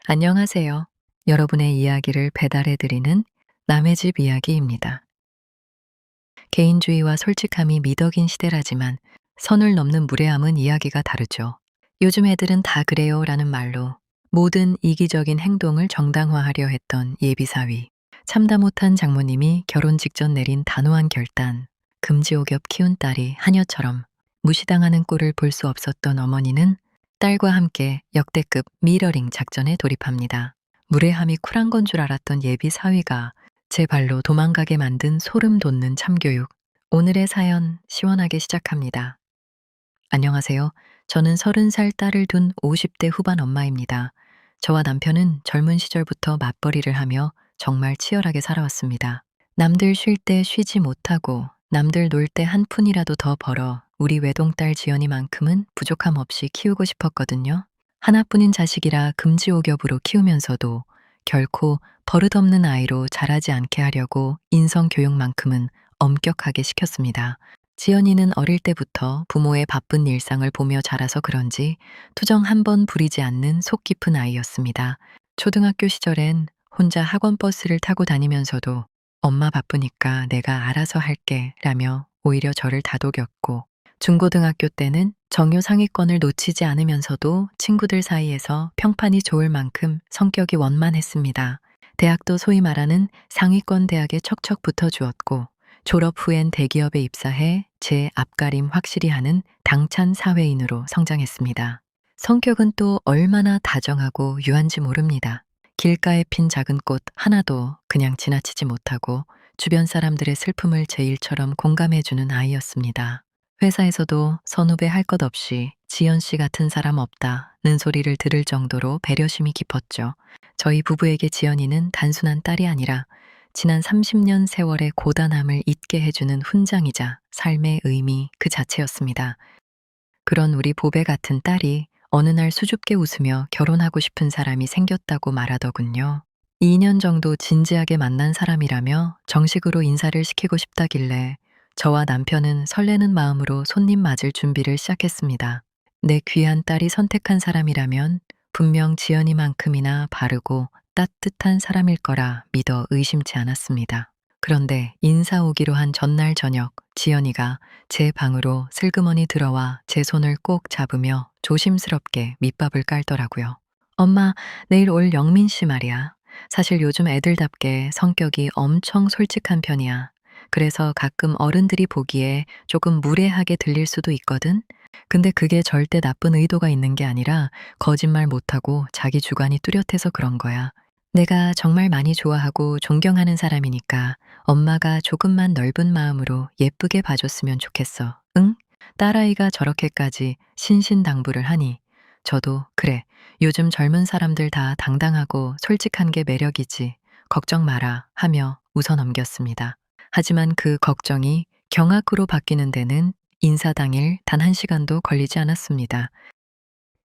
안녕하세요. 여러분의 이야기를 배달해드리는 남의 집 이야기입니다. 개인주의와 솔직함이 미덕인 시대라지만 선을 넘는 무례함은 이야기가 다르죠. 요즘 애들은 다 그래요 라는 말로 모든 이기적인 행동을 정당화하려 했던 예비사위. 참다 못한 장모님이 결혼 직전 내린 단호한 결단, 금지옥엽 키운 딸이 하녀처럼 무시당하는 꼴을 볼 수 없었던 어머니는 딸과 함께 역대급 미러링 작전에 돌입합니다. 무례함이 쿨한 건 줄 알았던 예비 사위가 제 발로 도망가게 만든 소름 돋는 참교육. 오늘의 사연 시원하게 시작합니다. 안녕하세요. 저는 30살 딸을 둔 50대 후반 엄마입니다. 저와 남편은 젊은 시절부터 맞벌이를 하며 정말 치열하게 살아왔습니다. 남들 쉴 때 쉬지 못하고 남들 놀 때 한 푼이라도 더 벌어 우리 외동딸 지연이만큼은 부족함 없이 키우고 싶었거든요. 하나뿐인 자식이라 금지옥엽으로 키우면서도 결코 버릇없는 아이로 자라지 않게 하려고 인성교육만큼은 엄격하게 시켰습니다. 지연이는 어릴 때부터 부모의 바쁜 일상을 보며 자라서 그런지 투정 한 번 부리지 않는 속 깊은 아이였습니다. 초등학교 시절엔 혼자 학원 버스를 타고 다니면서도 엄마 바쁘니까 내가 알아서 할게 라며 오히려 저를 다독였고, 중고등학교 때는 정요 상위권을 놓치지 않으면서도 친구들 사이에서 평판이 좋을 만큼 성격이 원만했습니다. 대학도 소위 말하는 상위권 대학에 척척 붙어주었고, 졸업 후엔 대기업에 입사해 제 앞가림 확실히 하는 당찬 사회인으로 성장했습니다. 성격은 또 얼마나 다정하고 유한지 모릅니다. 길가에 핀 작은 꽃 하나도 그냥 지나치지 못하고 주변 사람들의 슬픔을 제 일처럼 공감해주는 아이였습니다. 회사에서도 선후배 할 것 없이 지연 씨 같은 사람 없다는 소리를 들을 정도로 배려심이 깊었죠. 저희 부부에게 지연이는 단순한 딸이 아니라 지난 30년 세월의 고단함을 잊게 해주는 훈장이자 삶의 의미 그 자체였습니다. 그런 우리 보배 같은 딸이 어느 날 수줍게 웃으며 결혼하고 싶은 사람이 생겼다고 말하더군요. 2년 정도 진지하게 만난 사람이라며 정식으로 인사를 시키고 싶다길래 저와 남편은 설레는 마음으로 손님 맞을 준비를 시작했습니다. 내 귀한 딸이 선택한 사람이라면 분명 지연이만큼이나 바르고 따뜻한 사람일 거라 믿어 의심치 않았습니다. 그런데 인사 오기로 한 전날 저녁, 지연이가 제 방으로 슬그머니 들어와 제 손을 꼭 잡으며 조심스럽게 밑밥을 깔더라고요. 엄마, 내일 올 영민 씨 말이야. 사실 요즘 애들답게 성격이 엄청 솔직한 편이야. 그래서 가끔 어른들이 보기에 조금 무례하게 들릴 수도 있거든? 근데 그게 절대 나쁜 의도가 있는 게 아니라 거짓말 못하고 자기 주관이 뚜렷해서 그런 거야. 내가 정말 많이 좋아하고 존경하는 사람이니까 엄마가 조금만 넓은 마음으로 예쁘게 봐줬으면 좋겠어. 응? 딸아이가 저렇게까지 신신당부를 하니 저도 그래, 요즘 젊은 사람들 다 당당하고 솔직한 게 매력이지. 걱정 마라 하며 웃어 넘겼습니다. 하지만 그 걱정이 경악으로 바뀌는 데는 인사 당일 단 1시간도 걸리지 않았습니다.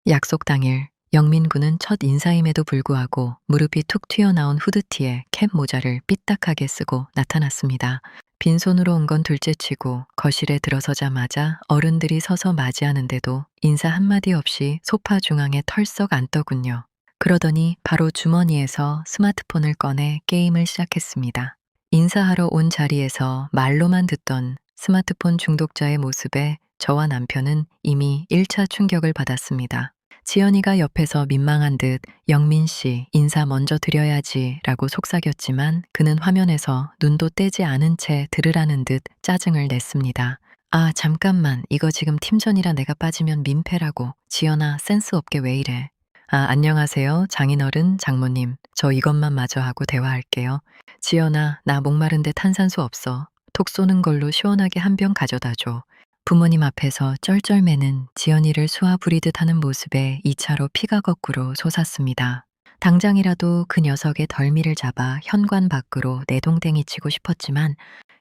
약속 당일 영민 군은 첫 인사임에도 불구하고 무릎이 툭 튀어나온 후드티에 캡 모자를 삐딱하게 쓰고 나타났습니다. 빈손으로 온 건 둘째치고 거실에 들어서자마자 어른들이 서서 맞이하는데도 인사 한마디 없이 소파 중앙에 털썩 앉더군요. 그러더니 바로 주머니에서 스마트폰을 꺼내 게임을 시작했습니다. 인사하러 온 자리에서 말로만 듣던 스마트폰 중독자의 모습에 저와 남편은 이미 1차 충격을 받았습니다. 지연이가 옆에서 민망한 듯 영민 씨 인사 먼저 드려야지 라고 속삭였지만 그는 화면에서 눈도 떼지 않은 채 들으라는 듯 짜증을 냈습니다. 아, 잠깐만. 이거 지금 팀전이라 내가 빠지면 민폐라고. 지연아, 센스 없게 왜 이래. 아, 안녕하세요. 장인어른, 장모님. 저 이것만 마저 하고 대화할게요. 지연아, 나 목마른데 탄산수 없어. 톡 쏘는 걸로 시원하게 한 병 가져다 줘. 부모님 앞에서 쩔쩔매는 지연이를 수아 부리듯 하는 모습에 2차로 피가 거꾸로 솟았습니다. 당장이라도 그 녀석의 덜미를 잡아 현관 밖으로 내동댕이 치고 싶었지만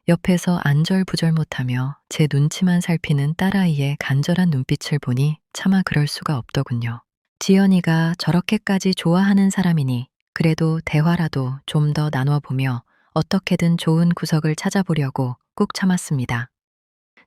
옆에서 안절부절 못하며 제 눈치만 살피는 딸아이의 간절한 눈빛을 보니 차마 그럴 수가 없더군요. 지연이가 저렇게까지 좋아하는 사람이니 그래도 대화라도 좀 더 나눠보며 어떻게든 좋은 구석을 찾아보려고 꾹 참았습니다.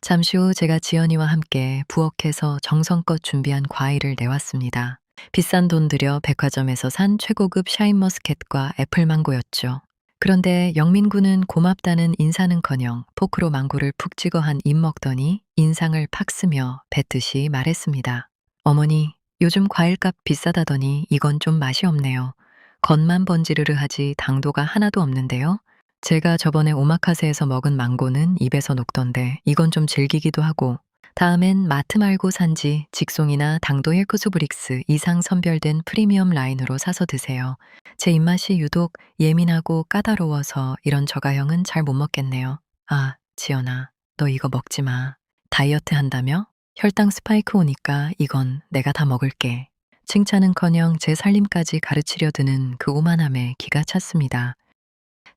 잠시 후 제가 지연이와 함께 부엌에서 정성껏 준비한 과일을 내왔습니다. 비싼 돈 들여 백화점에서 산 최고급 샤인머스켓과 애플망고였죠. 그런데 영민군은 고맙다는 인사는커녕 포크로 망고를 푹 찍어 한 입 먹더니 인상을 팍 쓰며 뱉듯이 말했습니다. 어머니, 요즘 과일값 비싸다더니 이건 좀 맛이 없네요. 겉만 번지르르 하지 당도가 하나도 없는데요. 제가 저번에 오마카세에서 먹은 망고는 입에서 녹던데 이건 좀 질기기도 하고, 다음엔 마트 말고 산지 직송이나 당도 힐크스브릭스 이상 선별된 프리미엄 라인으로 사서 드세요. 제 입맛이 유독 예민하고 까다로워서 이런 저가형은 잘 못 먹겠네요. 아, 지연아, 너 이거 먹지 마. 다이어트 한다며? 혈당 스파이크 오니까 이건 내가 다 먹을게. 칭찬은커녕 제 살림까지 가르치려 드는 그 오만함에 기가 찼습니다.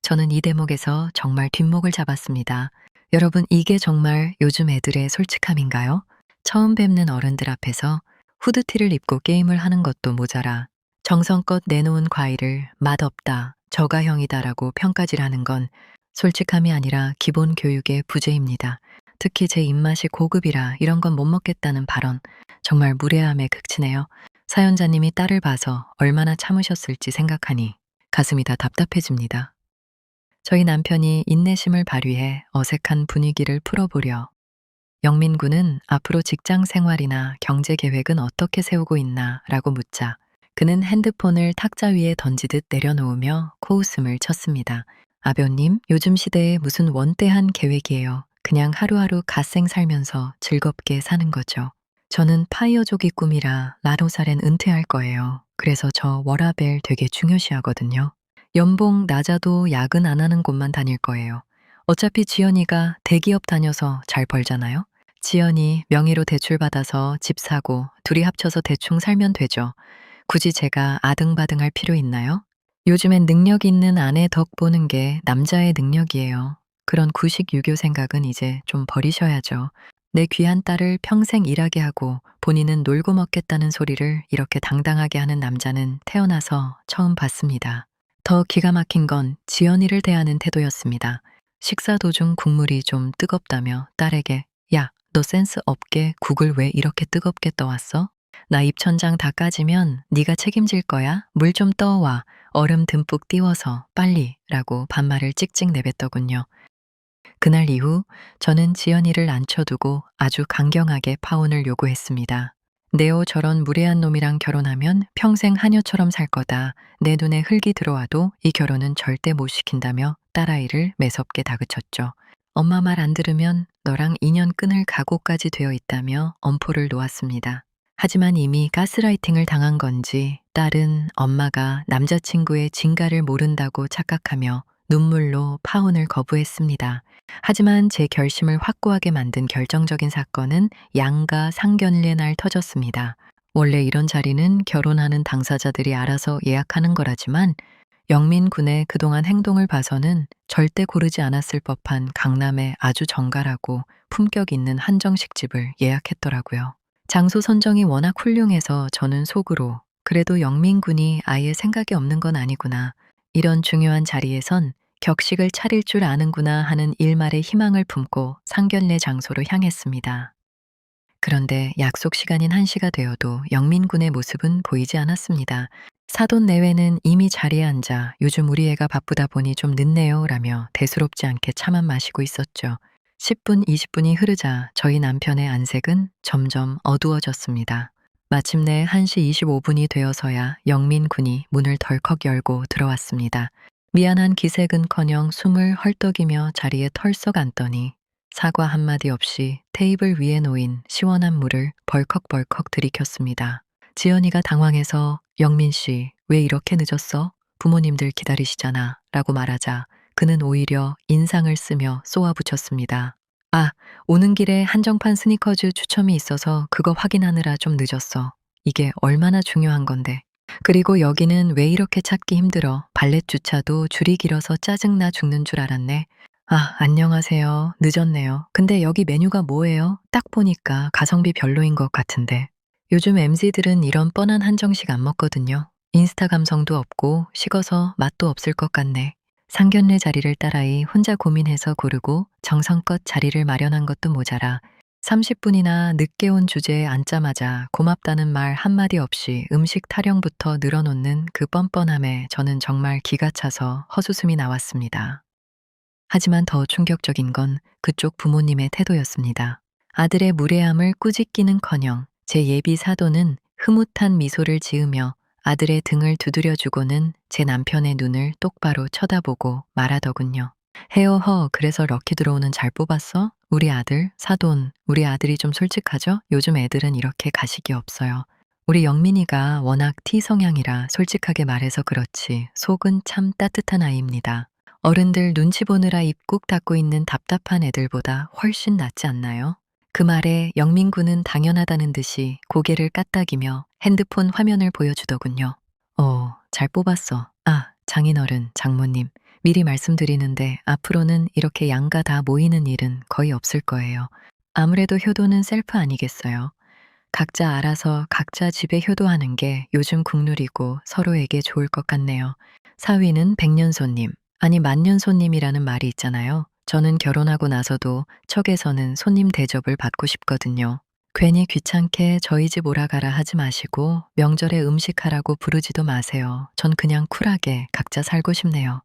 저는 이 대목에서 정말 뒷목을 잡았습니다. 여러분, 이게 정말 요즘 애들의 솔직함인가요? 처음 뵙는 어른들 앞에서 후드티를 입고 게임을 하는 것도 모자라 정성껏 내놓은 과일을 맛없다, 저가형이다라고 평가질하는 건 솔직함이 아니라 기본 교육의 부재입니다. 특히 제 입맛이 고급이라 이런 건 못 먹겠다는 발언, 정말 무례함의 극치네요. 사연자님이 딸을 봐서 얼마나 참으셨을지 생각하니 가슴이 다 답답해집니다. 저희 남편이 인내심을 발휘해 어색한 분위기를 풀어보려 영민군은 앞으로 직장 생활이나 경제 계획은 어떻게 세우고 있나 라고 묻자 그는 핸드폰을 탁자 위에 던지듯 내려놓으며 코웃음을 쳤습니다. 아버님, 요즘 시대에 무슨 원대한 계획이에요. 그냥 하루하루 갓생 살면서 즐겁게 사는 거죠. 저는 파이어족이 꿈이라 라로살엔 은퇴할 거예요. 그래서 저 워라밸 되게 중요시하거든요. 연봉 낮아도 야근 안 하는 곳만 다닐 거예요. 어차피 지연이가 대기업 다녀서 잘 벌잖아요. 지연이 명의로 대출 받아서 집 사고 둘이 합쳐서 대충 살면 되죠. 굳이 제가 아등바등할 필요 있나요? 요즘엔 능력 있는 아내 덕 보는 게 남자의 능력이에요. 그런 구식 유교 생각은 이제 좀 버리셔야죠. 내 귀한 딸을 평생 일하게 하고 본인은 놀고 먹겠다는 소리를 이렇게 당당하게 하는 남자는 태어나서 처음 봤습니다. 더 기가 막힌 건 지연이를 대하는 태도였습니다. 식사 도중 국물이 좀 뜨겁다며 딸에게 야, 너 센스 없게 국을 왜 이렇게 뜨겁게 떠왔어? 나 입천장 다 까지면 네가 책임질 거야. 물 좀 떠와. 얼음 듬뿍 띄워서 빨리 라고 반말을 찍찍 내뱉더군요. 그날 이후 저는 지연이를 앉혀두고 아주 강경하게 파혼을 요구했습니다. 네오 저런 무례한 놈이랑 결혼하면 평생 하녀처럼 살 거다. 내 눈에 흙이 들어와도 이 결혼은 절대 못 시킨다며 딸아이를 매섭게 다그쳤죠. 엄마 말 안 들으면 너랑 인연 끊을 각오까지 되어 있다며 엄포를 놓았습니다. 하지만 이미 가스라이팅을 당한 건지 딸은 엄마가 남자친구의 진가를 모른다고 착각하며 눈물로 파혼을 거부했습니다. 하지만 제 결심을 확고하게 만든 결정적인 사건은 양가 상견례 날 터졌습니다. 원래 이런 자리는 결혼하는 당사자들이 알아서 예약하는 거라지만 영민 군의 그동안 행동을 봐서는 절대 고르지 않았을 법한 강남의 아주 정갈하고 품격 있는 한정식 집을 예약했더라고요. 장소 선정이 워낙 훌륭해서 저는 속으로 그래도 영민 군이 아예 생각이 없는 건 아니구나. 이런 중요한 자리에선 격식을 차릴 줄 아는구나 하는 일말의 희망을 품고 상견례 장소로 향했습니다. 그런데 약속 시간인 1시가 되어도 영민군의 모습은 보이지 않았습니다. 사돈 내외는 이미 자리에 앉아 요즘 우리 애가 바쁘다 보니 좀 늦네요 라며 대수롭지 않게 차만 마시고 있었죠. 10분, 20분이 흐르자 저희 남편의 안색은 점점 어두워졌습니다. 마침내 1시 25분이 되어서야 영민군이 문을 덜컥 열고 들어왔습니다. 미안한 기색은커녕 숨을 헐떡이며 자리에 털썩 앉더니 사과 한마디 없이 테이블 위에 놓인 시원한 물을 벌컥벌컥 들이켰습니다. 지연이가 당황해서 영민 씨, 왜 이렇게 늦었어? 부모님들 기다리시잖아 라고 말하자 그는 오히려 인상을 쓰며 쏘아붙였습니다. 아, 오는 길에 한정판 스니커즈 추첨이 있어서 그거 확인하느라 좀 늦었어. 이게 얼마나 중요한 건데. 그리고 여기는 왜 이렇게 찾기 힘들어? 발렛 주차도 줄이 길어서 짜증나 죽는 줄 알았네. 아, 안녕하세요. 늦었네요. 근데 여기 메뉴가 뭐예요? 딱 보니까 가성비 별로인 것 같은데. 요즘 MZ들은 이런 뻔한 한정식 안 먹거든요. 인스타 감성도 없고 식어서 맛도 없을 것 같네. 상견례 자리를 딸아이 혼자 고민해서 고르고 정성껏 자리를 마련한 것도 모자라 30분이나 늦게 온 주제에 앉자마자 고맙다는 말 한마디 없이 음식 타령부터 늘어놓는 그 뻔뻔함에 저는 정말 기가 차서 헛웃음이 나왔습니다. 하지만 더 충격적인 건 그쪽 부모님의 태도였습니다. 아들의 무례함을 꾸짖기는커녕 제 예비 사도는 흐뭇한 미소를 지으며 아들의 등을 두드려주고는 제 남편의 눈을 똑바로 쳐다보고 말하더군요. 헤어허, 그래서 럭키 들어오는 잘 뽑았어? 우리 아들, 사돈, 우리 아들이 좀 솔직하죠? 요즘 애들은 이렇게 가식이 없어요. 우리 영민이가 워낙 T 성향이라 솔직하게 말해서 그렇지 속은 참 따뜻한 아이입니다. 어른들 눈치 보느라 입 꾹 닫고 있는 답답한 애들보다 훨씬 낫지 않나요? 그 말에 영민군은 당연하다는 듯이 고개를 까딱이며 핸드폰 화면을 보여주더군요. 잘 뽑았어. 아, 장인어른, 장모님. 미리 말씀드리는데 앞으로는 이렇게 양가 다 모이는 일은 거의 없을 거예요. 아무래도 효도는 셀프 아니겠어요? 각자 알아서 각자 집에 효도하는 게 요즘 국룰이고 서로에게 좋을 것 같네요. 사위는 백년손님, 아니 만년손님이라는 말이 있잖아요. 저는 결혼하고 나서도 척에서는 손님 대접을 받고 싶거든요. 괜히 귀찮게 저희 집 오라가라 하지 마시고 명절에 음식하라고 부르지도 마세요. 전 그냥 쿨하게 각자 살고 싶네요.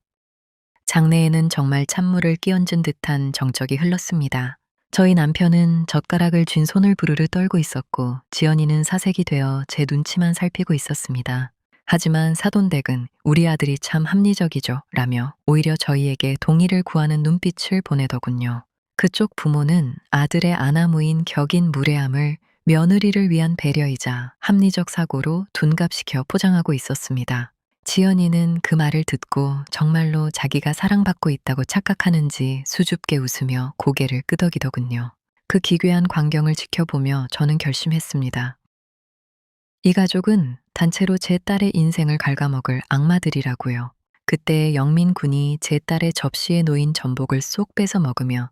장내에는 정말 찬물을 끼얹은 듯한 정적이 흘렀습니다. 저희 남편은 젓가락을 쥔 손을 부르르 떨고 있었고 지연이는 사색이 되어 제 눈치만 살피고 있었습니다. 하지만 사돈댁은 우리 아들이 참 합리적이죠 라며 오히려 저희에게 동의를 구하는 눈빛을 보내더군요. 그쪽 부모는 아들의 아나무인 격인 무례함을 며느리를 위한 배려이자 합리적 사고로 둔갑시켜 포장하고 있었습니다. 지연이는 그 말을 듣고 정말로 자기가 사랑받고 있다고 착각하는지 수줍게 웃으며 고개를 끄덕이더군요. 그 기괴한 광경을 지켜보며 저는 결심했습니다. 이 가족은 단체로 제 딸의 인생을 갉아먹을 악마들이라고요. 그때 영민 군이 제 딸의 접시에 놓인 전복을 쏙 뺏어 먹으며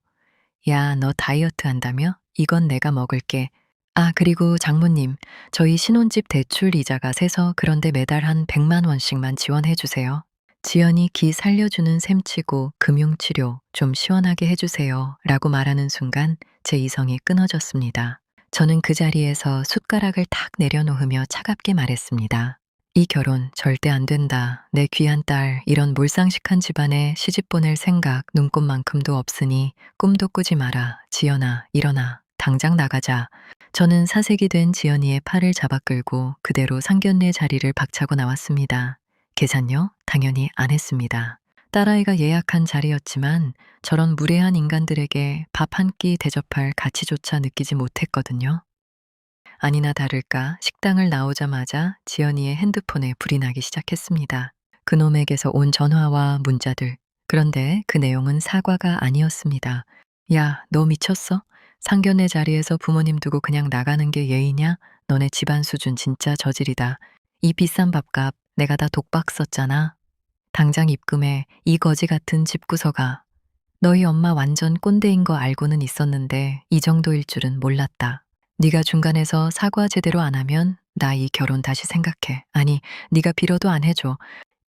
야, 너 다이어트 한다며? 이건 내가 먹을게. 아, 그리고 장모님, 저희 신혼집 대출 이자가 세서 그런데 매달 한 100만 원씩만 지원해 주세요. 지연이 기 살려주는 셈치고 금융치료 좀 시원하게 해주세요. 라고 말하는 순간 제 이성이 끊어졌습니다. 저는 그 자리에서 숟가락을 탁 내려놓으며 차갑게 말했습니다. 이 결혼 절대 안 된다. 내 귀한 딸, 이런 몰상식한 집안에 시집 보낼 생각 눈꼽만큼도 없으니 꿈도 꾸지 마라. 지연아, 일어나. 당장 나가자. 저는 사색이 된 지연이의 팔을 잡아 끌고 그대로 상견례 자리를 박차고 나왔습니다. 계산요? 당연히 안 했습니다. 딸아이가 예약한 자리였지만 저런 무례한 인간들에게 밥 한 끼 대접할 가치조차 느끼지 못했거든요. 아니나 다를까 식당을 나오자마자 지연이의 핸드폰에 불이 나기 시작했습니다. 그놈에게서 온 전화와 문자들. 그런데 그 내용은 사과가 아니었습니다. 야, 너 미쳤어? 상견례 자리에서 부모님 두고 그냥 나가는 게 예의냐? 너네 집안 수준 진짜 저질이다. 이 비싼 밥값 내가 다 독박 썼잖아. 당장 입금해. 이 거지 같은 집구석아. 너희 엄마 완전 꼰대인 거 알고는 있었는데 이 정도일 줄은 몰랐다. 네가 중간에서 사과 제대로 안 하면 나 이 결혼 다시 생각해. 아니, 네가 빌어도 안 해줘.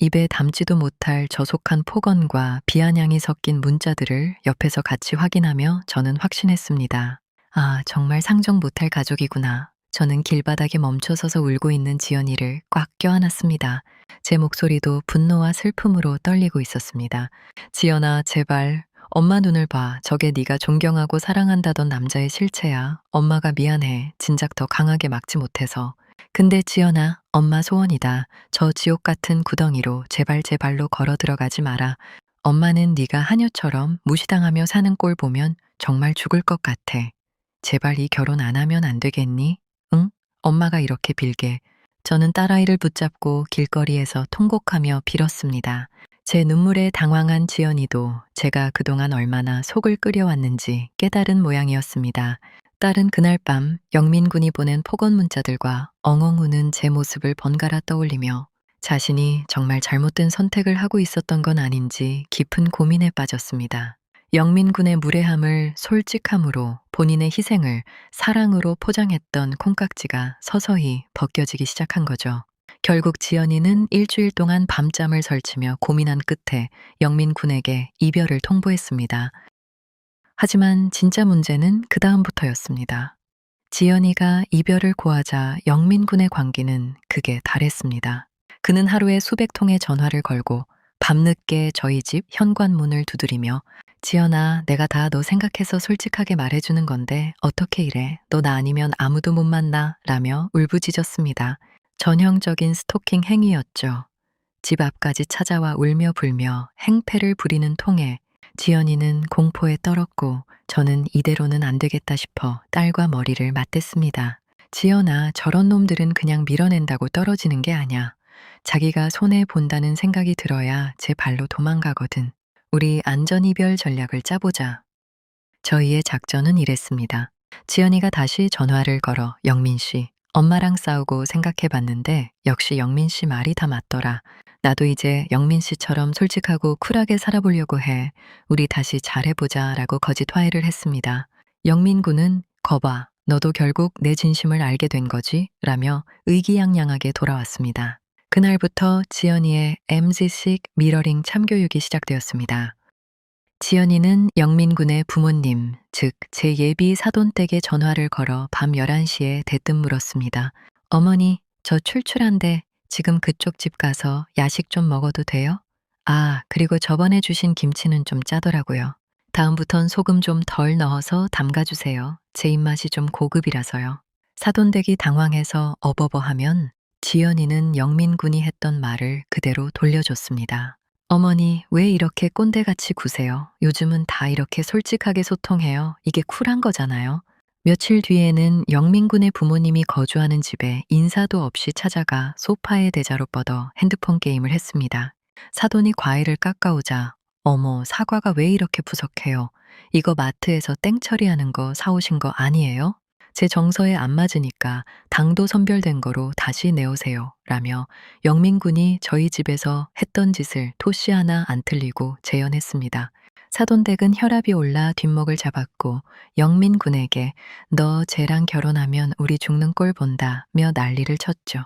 입에 담지도 못할 저속한 폭언과 비아냥이 섞인 문자들을 옆에서 같이 확인하며 저는 확신했습니다. 아, 정말 상종 못할 가족이구나. 저는 길바닥에 멈춰서서 울고 있는 지연이를 꽉 껴안았습니다. 제 목소리도 분노와 슬픔으로 떨리고 있었습니다. 지연아, 제발. 엄마 눈을 봐. 저게 네가 존경하고 사랑한다던 남자의 실체야. 엄마가 미안해. 진작 더 강하게 막지 못해서. 근데 지연아, 엄마 소원이다. 저 지옥 같은 구덩이로 제발 제 발로 걸어 들어가지 마라. 엄마는 네가 하녀처럼 무시당하며 사는 꼴 보면 정말 죽을 것 같아. 제발 이 결혼 안 하면 안 되겠니? 응? 엄마가 이렇게 빌게. 저는 딸아이를 붙잡고 길거리에서 통곡하며 빌었습니다. 제 눈물에 당황한 지연이도 제가 그동안 얼마나 속을 끓여왔는지 깨달은 모양이었습니다. 딸은 그날 밤 영민군이 보낸 폭언 문자들과 엉엉 우는 제 모습을 번갈아 떠올리며 자신이 정말 잘못된 선택을 하고 있었던 건 아닌지 깊은 고민에 빠졌습니다. 영민군의 무례함을 솔직함으로 본인의 희생을 사랑으로 포장했던 콩깍지가 서서히 벗겨지기 시작한 거죠. 결국 지연이는 일주일 동안 밤잠을 설치며 고민한 끝에 영민군에게 이별을 통보했습니다. 하지만 진짜 문제는 그다음부터였습니다. 지연이가 이별을 고하자 영민군의 광기는 극에 달했습니다. 그는 하루에 수백 통의 전화를 걸고 밤늦게 저희 집 현관문을 두드리며 지연아, 내가 다 너 생각해서 솔직하게 말해주는 건데 어떻게 이래? 너 나 아니면 아무도 못 만나? 라며 울부짖었습니다. 전형적인 스토킹 행위였죠. 집 앞까지 찾아와 울며 불며 행패를 부리는 통에 지연이는 공포에 떨었고 저는 이대로는 안 되겠다 싶어 딸과 머리를 맞댔습니다. 지연아, 저런 놈들은 그냥 밀어낸다고 떨어지는 게 아냐. 자기가 손해 본다는 생각이 들어야 제 발로 도망가거든. 우리 안전이별 전략을 짜보자. 저희의 작전은 이랬습니다. 지연이가 다시 전화를 걸어 영민 씨, 엄마랑 싸우고 생각해 봤는데 역시 영민 씨 말이 다 맞더라. 나도 이제 영민 씨처럼 솔직하고 쿨하게 살아보려고 해. 우리 다시 잘해보자 라고 거짓 화해를 했습니다. 영민 군은 거봐, 너도 결국 내 진심을 알게 된 거지? 라며 의기양양하게 돌아왔습니다. 그날부터 지연이의 MZ식 미러링 참교육이 시작되었습니다. 지연이는 영민군의 부모님, 즉 제 예비 사돈댁에 전화를 걸어 밤 11시에 대뜸 물었습니다. 어머니, 저 출출한데 지금 그쪽 집 가서 야식 좀 먹어도 돼요? 아, 그리고 저번에 주신 김치는 좀 짜더라고요. 다음부턴 소금 좀 덜 넣어서 담가주세요. 제 입맛이 좀 고급이라서요. 사돈댁이 당황해서 어버버하면 지연이는 영민군이 했던 말을 그대로 돌려줬습니다. 어머니, 왜 이렇게 꼰대같이 구세요? 요즘은 다 이렇게 솔직하게 소통해요. 이게 쿨한 거잖아요. 며칠 뒤에는 영민군의 부모님이 거주하는 집에 인사도 없이 찾아가 소파에 대자로 뻗어 핸드폰 게임을 했습니다. 사돈이 과일을 깎아오자, 어머, 사과가 왜 이렇게 부석해요? 이거 마트에서 땡처리하는 거 사오신 거 아니에요? 제 정서에 안 맞으니까 당도 선별된 거로 다시 내오세요. 라며 영민군이 저희 집에서 했던 짓을 토시 하나 안 틀리고 재연했습니다. 사돈댁은 혈압이 올라 뒷목을 잡았고 영민군에게 너 쟤랑 결혼하면 우리 죽는 꼴 본다며 난리를 쳤죠.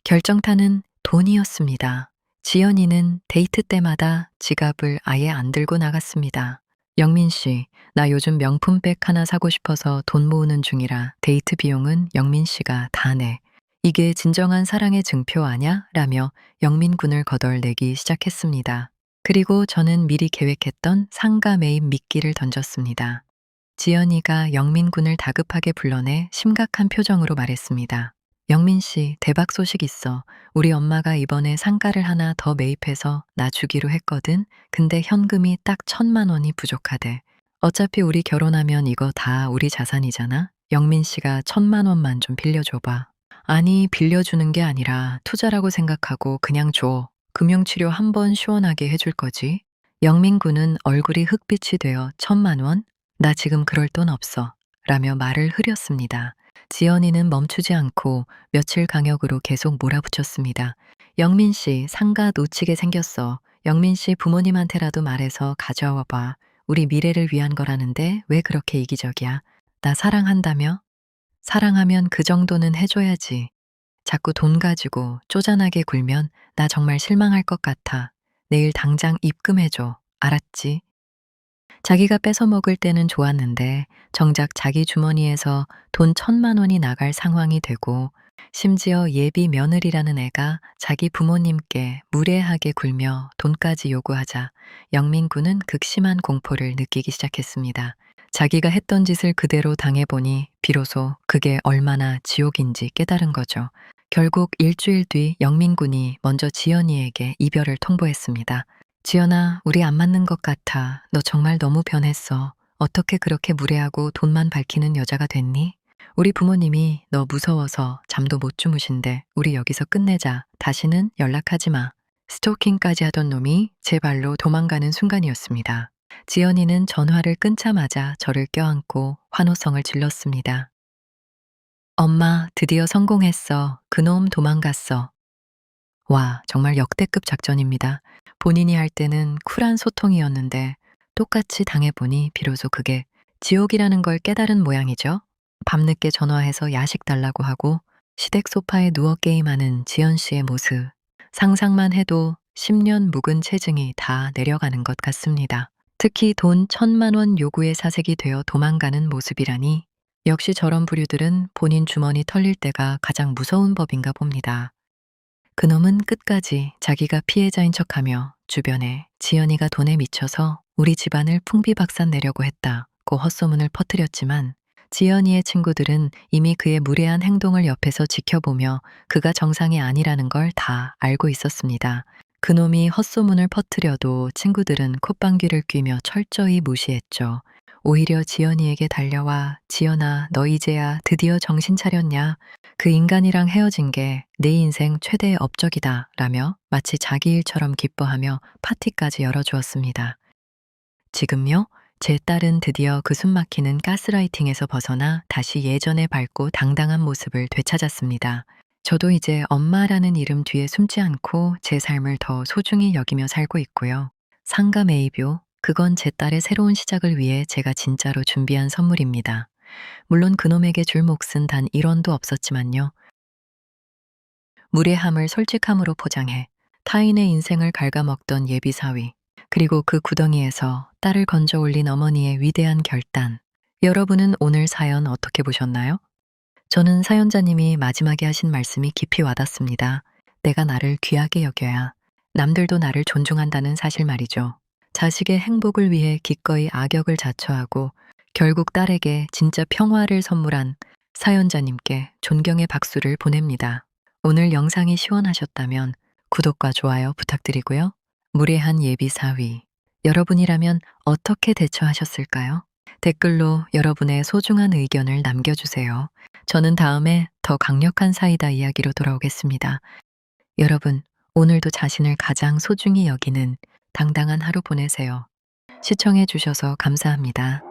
결정타는 돈이었습니다. 지연이는 데이트 때마다 지갑을 아예 안 들고 나갔습니다. 영민 씨, 나 요즘 명품백 하나 사고 싶어서 돈 모으는 중이라 데이트 비용은 영민 씨가 다 내. 이게 진정한 사랑의 증표 아냐? 라며 영민군을 거덜내기 시작했습니다. 그리고 저는 미리 계획했던 상가 매입 미끼를 던졌습니다. 지연이가 영민군을 다급하게 불러내 심각한 표정으로 말했습니다. 영민 씨, 대박 소식 있어. 우리 엄마가 이번에 상가를 하나 더 매입해서 나 주기로 했거든. 근데 현금이 딱 1,000만 원이 부족하대. 어차피 우리 결혼하면 이거 다 우리 자산이잖아. 영민 씨가 1,000만 원만 좀 빌려줘봐. 아니, 빌려주는 게 아니라 투자라고 생각하고 그냥 줘. 금융치료 한 번 시원하게 해줄 거지. 영민군은 얼굴이 흑빛이 되어 1,000만 원? 나 지금 그럴 돈 없어. 라며 말을 흐렸습니다. 지연이는 멈추지 않고 며칠 강역으로 계속 몰아붙였습니다. 영민 씨, 상가 놓치게 생겼어. 영민 씨 부모님한테라도 말해서 가져와 봐. 우리 미래를 위한 거라는데 왜 그렇게 이기적이야? 나 사랑한다며? 사랑하면 그 정도는 해줘야지. 자꾸 돈 가지고 쪼잔하게 굴면 나 정말 실망할 것 같아. 내일 당장 입금해줘. 알았지? 자기가 뺏어 먹을 때는 좋았는데 정작 자기 주머니에서 돈 1,000만 원이 나갈 상황이 되고 심지어 예비 며느리라는 애가 자기 부모님께 무례하게 굴며 돈까지 요구하자 영민군은 극심한 공포를 느끼기 시작했습니다. 자기가 했던 짓을 그대로 당해보니 비로소 그게 얼마나 지옥인지 깨달은 거죠. 결국 일주일 뒤 영민군이 먼저 지연이에게 이별을 통보했습니다. 지연아, 우리 안 맞는 것 같아. 너 정말 너무 변했어. 어떻게 그렇게 무례하고 돈만 밝히는 여자가 됐니? 우리 부모님이 너 무서워서 잠도 못 주무신대. 우리 여기서 끝내자. 다시는 연락하지 마. 스토킹까지 하던 놈이 제 발로 도망가는 순간이었습니다. 지연이는 전화를 끊자마자 저를 껴안고 환호성을 질렀습니다. 엄마, 드디어 성공했어. 그놈 도망갔어. 와, 정말 역대급 작전입니다. 본인이 할 때는 쿨한 소통이었는데 똑같이 당해보니 비로소 그게 지옥이라는 걸 깨달은 모양이죠. 밤늦게 전화해서 야식 달라고 하고 시댁 소파에 누워 게임하는 지연 씨의 모습. 상상만 해도 10년 묵은 체증이 다 내려가는 것 같습니다. 특히 돈 1,000만 원 요구에 사색이 되어 도망가는 모습이라니 역시 저런 부류들은 본인 주머니 털릴 때가 가장 무서운 법인가 봅니다. 그놈은 끝까지 자기가 피해자인 척하며 주변에 지연이가 돈에 미쳐서 우리 집안을 풍비박산 내려고 했다고 헛소문을 퍼뜨렸지만 지연이의 친구들은 이미 그의 무례한 행동을 옆에서 지켜보며 그가 정상이 아니라는 걸 다 알고 있었습니다. 그놈이 헛소문을 퍼뜨려도 친구들은 콧방귀를 뀌며 철저히 무시했죠. 오히려 지연이에게 달려와 지연아 너 이제야 드디어 정신 차렸냐? 그 인간이랑 헤어진 게 내 인생 최대의 업적이다 라며 마치 자기 일처럼 기뻐하며 파티까지 열어주었습니다. 지금요? 제 딸은 드디어 그 숨막히는 가스라이팅에서 벗어나 다시 예전의 밝고 당당한 모습을 되찾았습니다. 저도 이제 엄마라는 이름 뒤에 숨지 않고 제 삶을 더 소중히 여기며 살고 있고요. 상가 매입요. 그건 제 딸의 새로운 시작을 위해 제가 진짜로 준비한 선물입니다. 물론 그놈에게 줄 몫은 단 1원도 없었지만요. 무례함을 솔직함으로 포장해 타인의 인생을 갉아먹던 예비 사위, 그리고 그 구덩이에서 딸을 건져 올린 어머니의 위대한 결단. 여러분은 오늘 사연 어떻게 보셨나요? 저는 사연자님이 마지막에 하신 말씀이 깊이 와닿습니다. 내가 나를 귀하게 여겨야 남들도 나를 존중한다는 사실 말이죠. 자식의 행복을 위해 기꺼이 악역을 자처하고 결국 딸에게 진짜 평화를 선물한 사연자님께 존경의 박수를 보냅니다. 오늘 영상이 시원하셨다면 구독과 좋아요 부탁드리고요. 무례한 예비 사위. 여러분이라면 어떻게 대처하셨을까요? 댓글로 여러분의 소중한 의견을 남겨주세요. 저는 다음에 더 강력한 사이다 이야기로 돌아오겠습니다. 여러분, 오늘도 자신을 가장 소중히 여기는 당당한 하루 보내세요. 시청해 주셔서 감사합니다.